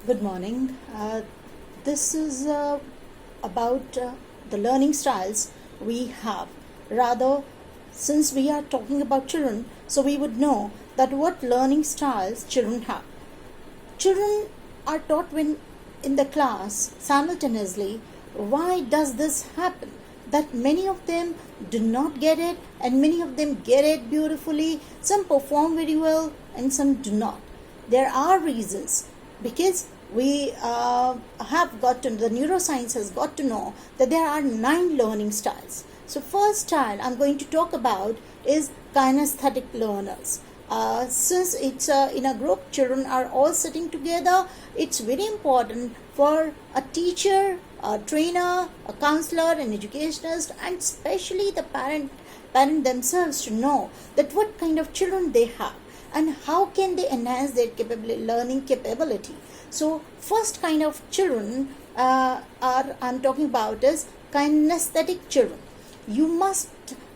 Good morning. This is about the learning styles we have. Rather, since we are talking about children, so we would know that what learning styles children have. Children are taught when in the class simultaneously. Why does this happen? That many of them do not get it, and many of them get it beautifully. Some perform very well, and some do not. There are reasons, because we have got to, the neuroscience has got to know that there are 9 learning styles. So first style I'm going to talk about is kinesthetic learners. Since it's in a group, children are all sitting together, it's very important for a teacher, a trainer, a counselor, an educationist, and especially the parent themselves to know that what kind of children they have and how can they enhance their learning capability. So first kind of children I'm talking about is kinesthetic children. You must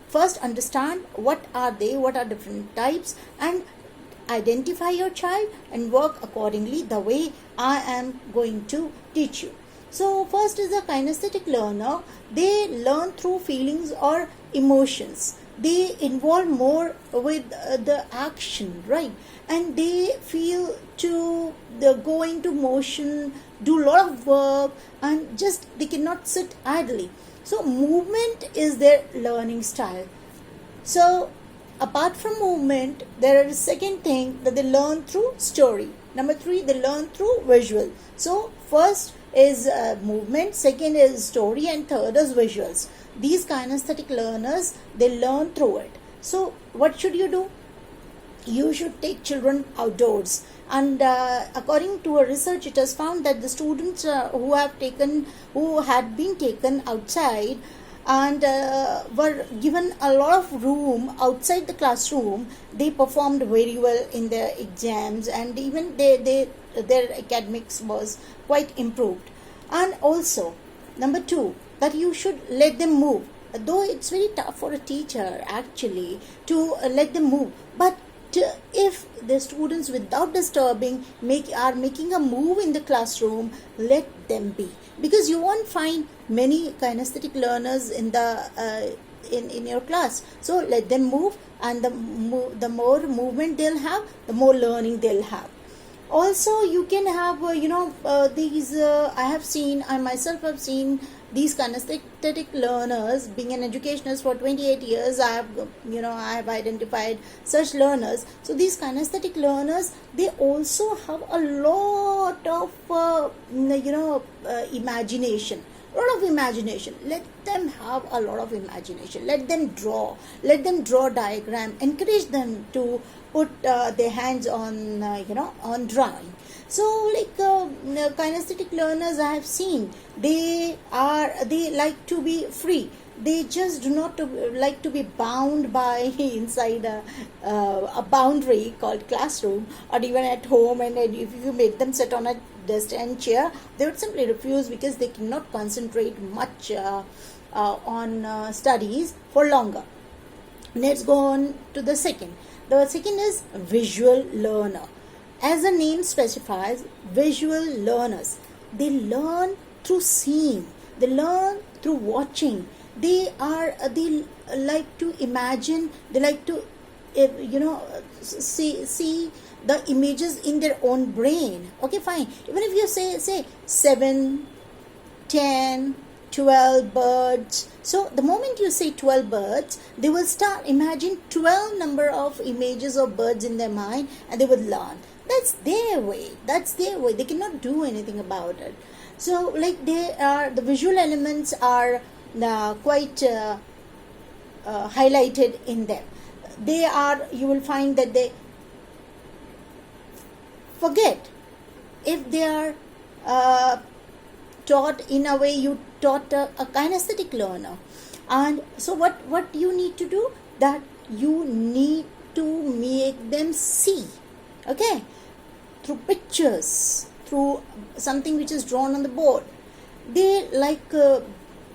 first understand what are they, what are different types, and identify your child and work accordingly the way I am going to teach you. So first is a kinesthetic learner. They learn through feelings or emotions. They involve more with the action, right? And they feel to go into motion, do a lot of work, and just they cannot sit idly. So movement is their learning style. So apart from movement, there is a second thing that they learn through story. Number 3, they learn through visual. So first is movement, second is story, and third is visuals. These kinesthetic learners, they learn through it. So what should you do? You should take children outdoors, and according to a research, it has found that the students who had been taken outside and were given a lot of room outside the classroom, they performed very well in their exams, and even their academics was quite improved. And also, number 2, that you should let them move. Though it's very tough for a teacher actually to let them move, but if the students without disturbing are making a move in the classroom, let them be, because you won't find many kinesthetic learners in the in your class. So let them move, and the more movement they'll have, the more learning they'll have. Also, you can have these I myself have seen these kinesthetic learners. Being an educationist for 28 years, I have identified such learners. So these kinesthetic learners, they also have a lot of imagination. Let them have a lot of imagination. Let them draw diagram. Encourage them to put their hands on on drawing. So kinesthetic learners I have seen, they like to be free. They just do not like to be bound by inside a boundary called classroom, or even at home. And if you made them sit on a desk and chair, they would simply refuse, because they cannot concentrate much on studies for longer. Let's go on to the second. The second is visual learner. As the name specifies, visual learners, they learn through seeing, they learn through watching. They like to imagine, they like to see the images in their own brain. Okay, fine. Even if you say 7, 10, 12 birds. So the moment you say 12 birds, they will start imagine 12 number of images of birds in their mind, and they would learn. That's their way. They cannot do anything about it. So the visual elements are quite highlighted in them. You will find that they forget if they are taught in a way you taught a kinesthetic learner. And so what you need to do, that you need to make them see, okay, through pictures, through something which is drawn on the board. They like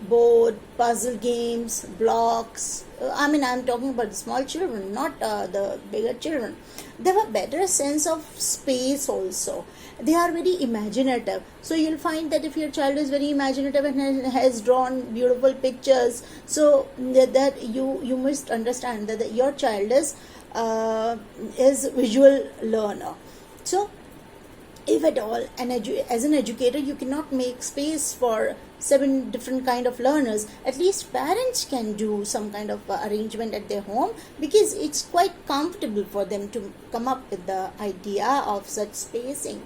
board, puzzle games, blocks. I'm talking about the small children, not the bigger children. They have a better sense of space also. They are very imaginative. So you'll find that if your child is very imaginative and has drawn beautiful pictures, so that you must understand that your child is visual learner. So if at all, as an educator, you cannot make space for 7 different kind of learners, at least parents can do some kind of arrangement at their home, because it's quite comfortable for them to come up with the idea of such spacing.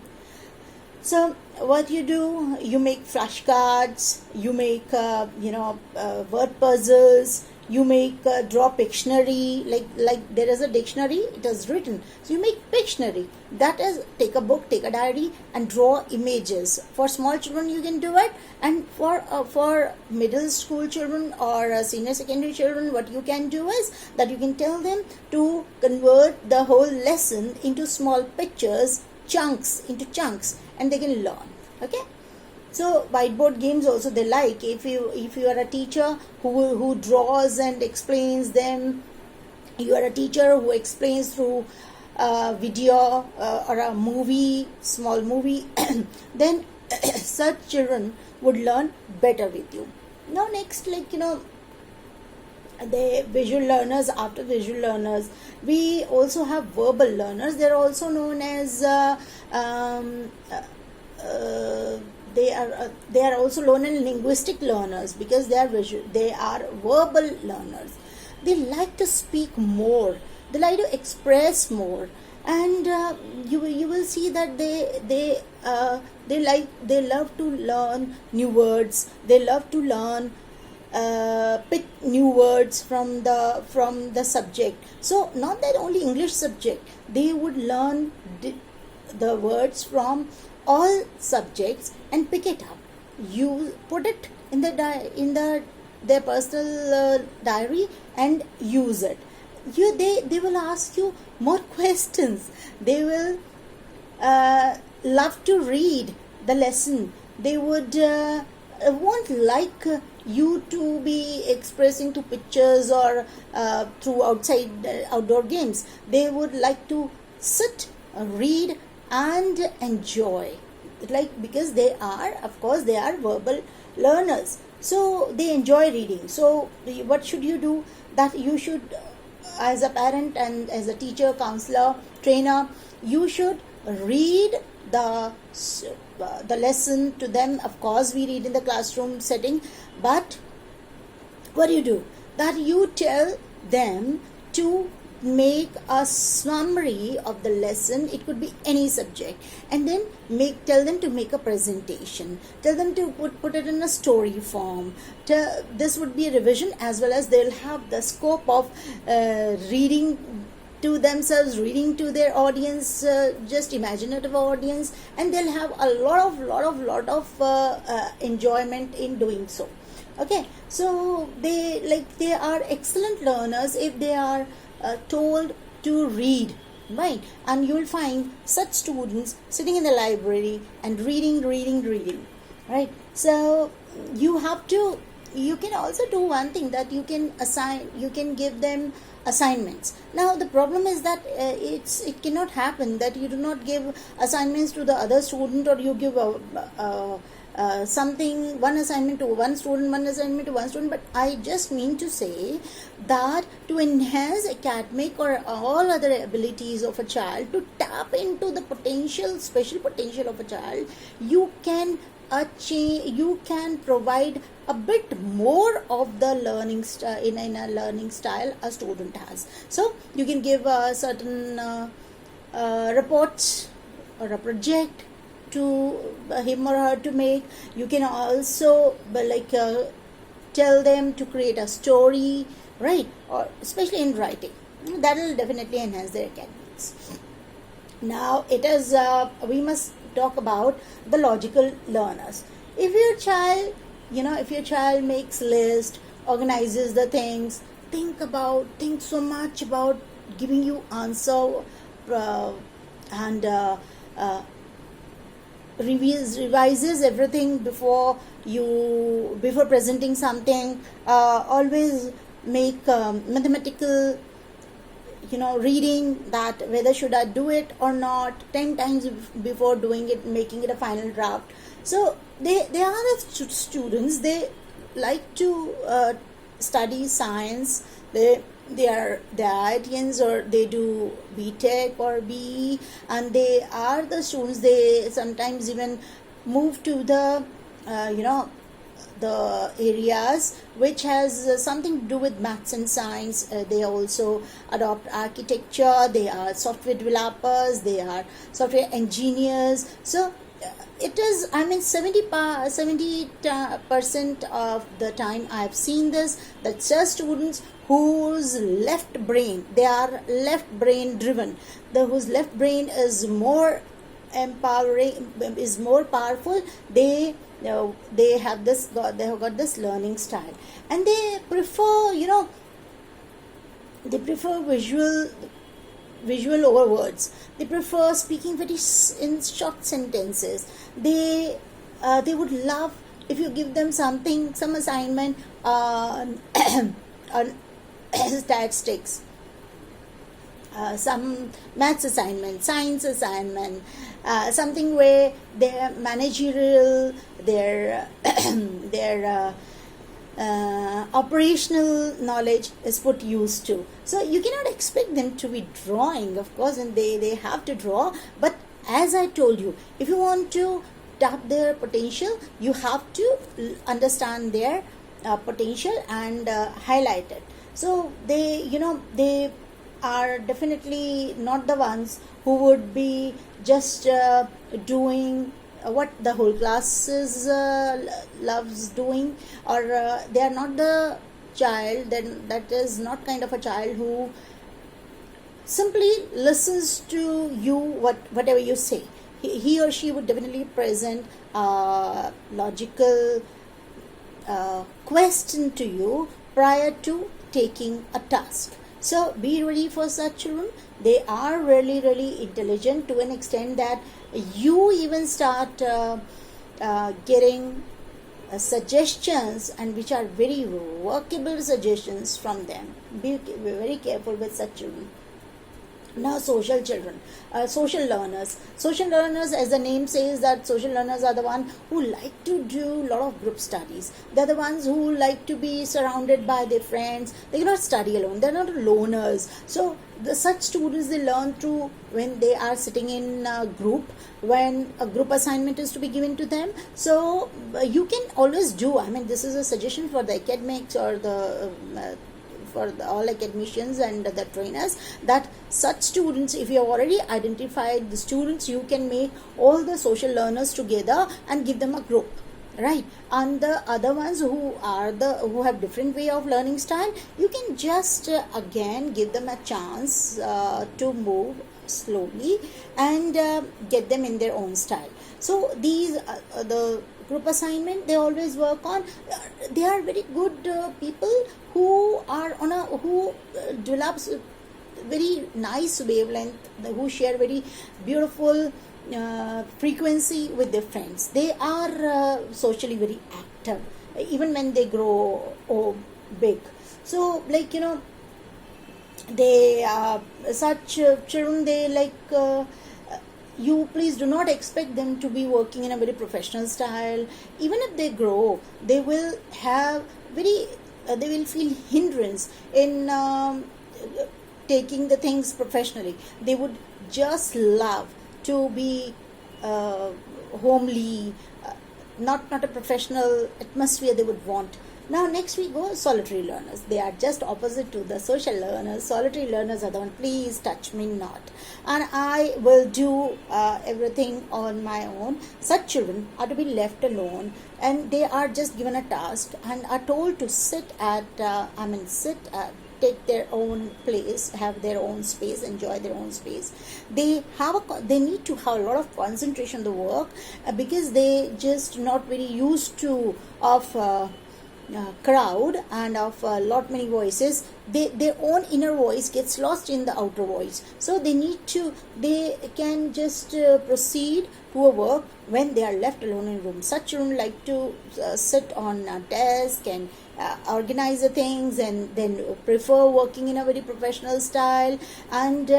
So what you do, you make flashcards, you make word puzzles, you make draw Pictionary, like there is a dictionary, it is written, so you make Pictionary, that is, take a book, take a diary and draw images. For small children you can do it, and for middle school children or senior secondary children, what you can do is that you can tell them to convert the whole lesson into small pictures, chunks, and they can learn. Okay. So whiteboard games also they like. If you are a teacher who draws and explains them, you are a teacher who explains through video or a movie, small movie, then such children would learn better with you. Now next, the visual learners. After visual learners, we also have verbal learners. They are also known as they are also known as linguistic learners, because they are verbal learners. They like to speak more, they like to express more, and you will see that they love to learn new words. They love to learn pick new words from the subject. So not that only English subject, they would learn the words from all subjects and pick it up. You put it in their personal diary and use it. They will ask you more questions. They will love to read the lesson. They would won't like you to be expressing to pictures or through outdoor games. They would like to sit, read and enjoy, because they are verbal learners, so they enjoy reading. So what should you do? That you should, as a parent and as a teacher, counselor, trainer, you should read the lesson to them. Of course we read in the classroom setting, but what do? That you tell them to make a summary of the lesson. It could be any subject, and then tell them to make a presentation. Tell them to put it in a story form. This would be a revision, as well as they'll have the scope of reading to themselves, reading to their audience, just imaginative audience, and they'll have a lot of enjoyment in doing so. Okay, so they are excellent learners if they are told to read, right? And you will find such students sitting in the library and reading, right? So you can also do one thing, that you can give them assignments. Now the problem is that it cannot happen that you do not give assignments to the other student, or you give one assignment to one student, one assignment to one student. But I just mean to say that to enhance academic or all other abilities of a child, to tap into the special potential of a child, you can provide a bit more of the learning in a learning style a student has. So you can give a certain reports or a project to him or her to make. You can also tell them to create a story, right? Or especially in writing, that will definitely enhance their academics. Now we must talk about the logical learners. If your child makes list, organizes the things, think so much about giving you answer, and revises everything before presenting something, always make mathematical reading that whether should I do it or not 10 times before doing it, making it a final draft. So they are the students, they like to study science. They are IITians, or they do BTech or BE, and they are the students, they sometimes even move to the the areas which has something to do with maths and science. They also adopt architecture, they are software developers, they are software engineers. So it is, 70% of the time I have seen this, that just students whose left brain, they are left brain driven, whose left brain is more empowering, is more powerful. They have got this learning style, and they prefer visual over words. They prefer speaking very in short sentences. They would love if you give them some assignment on statistics, some maths assignment, science assignment, something where their managerial, their operational knowledge is put used to. So you cannot expect them to be drawing, of course, and they have to draw. But as I told you, if you want to tap their potential, you have to understand their potential and highlight it. So they are definitely not the ones who would be just doing what the whole class loves doing, or they are not the child, then that is not kind of a child who simply listens to you, whatever you say. He or she would definitely present logical question to you prior to taking a task. So be ready for such children. They are really, really intelligent to an extent that you even start getting suggestions, and which are very workable suggestions from them. Be very careful with such children. Now, social children, social learners. Social learners, as the name says, that social learners are the ones who like to do a lot of group studies. They're the ones who like to be surrounded by their friends. They cannot study alone. They're not loners. So such students, they learn through when they are sitting in a group, when a group assignment is to be given to them. So you can always do, this is a suggestion for the academics or for all academicians and the trainers, that such students, if you have already identified the students, you can make all the social learners together and give them a group, right? And the other ones who have different way of learning style, you can just again give them a chance to move slowly and get them in their own style. So these the group assignment they always work on, they are very good people who develops very nice wavelength, who share very beautiful frequency with their friends. They are socially very active even when they grow big. So they such children, they you please do not expect them to be working in a very professional style. Even if they grow, they will have they will feel hindrance in taking the things professionally. They would just love to be homely, not a professional atmosphere they would want. Now next we go solitary learners. They are just opposite to the social learners. Solitary learners are the one, please touch me not, and I will do everything on my own. Such children are to be left alone, and they are just given a task and are told to take their own place, have their own space, enjoy their own space. They need to have a lot of concentration on the work because they just not very used to of crowd and of a lot many voices, their own inner voice gets lost in the outer voice. So they can just proceed to a work when they are left alone in a room. Such children like to sit on a desk and organize the things, and then prefer working in a very professional style, and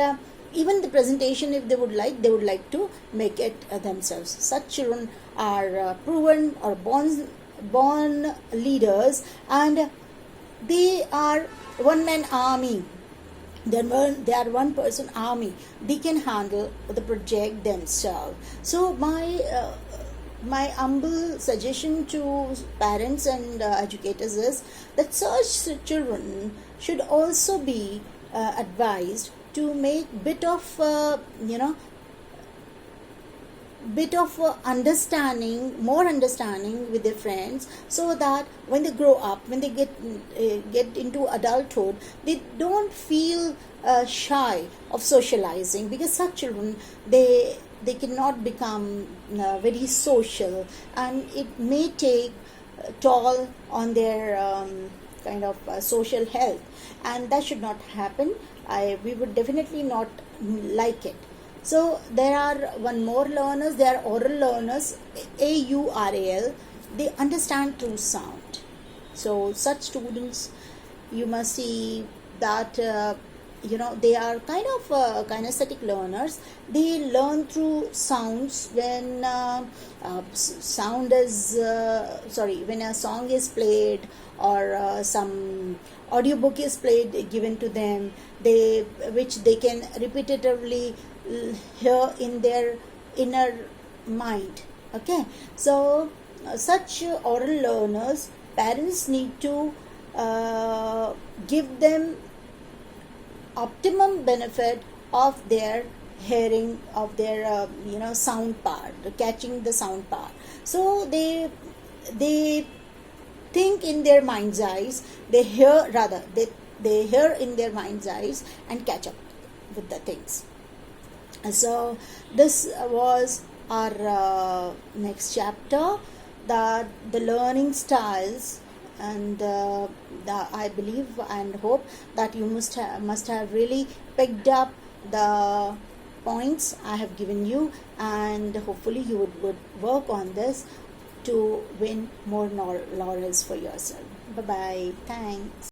even the presentation, if they would like to make it themselves. Such children are proven or born leaders, and they are one man army. They are one person army. They can handle the project themselves. So my humble suggestion to parents and educators is that such children should also be advised to make bit of more understanding with their friends, so that when they grow up, when they get into adulthood, they don't feel shy of socializing, because such children, they cannot become very social, and it may take toll on their kind of social health, and that should not happen. We would definitely not like it. So there are one more learners. They are oral learners, AURAL. They understand through sound. So such students, you must see that they are kind of kinesthetic learners. They learn through sounds. When when a song is played, or some audiobook is played, given to them, which they can repetitively hear in their inner mind. Okay, so such oral learners, parents need to give them optimum benefit of their hearing, of their sound part, catching the sound part. So they think in their mind's eyes, they hear in their mind's eyes and catch up with the things. So this was our next chapter, the learning styles, and I believe and hope that you must have really picked up the points I have given you, and hopefully you would work on this to win more laurels for yourself. Bye bye. Thanks.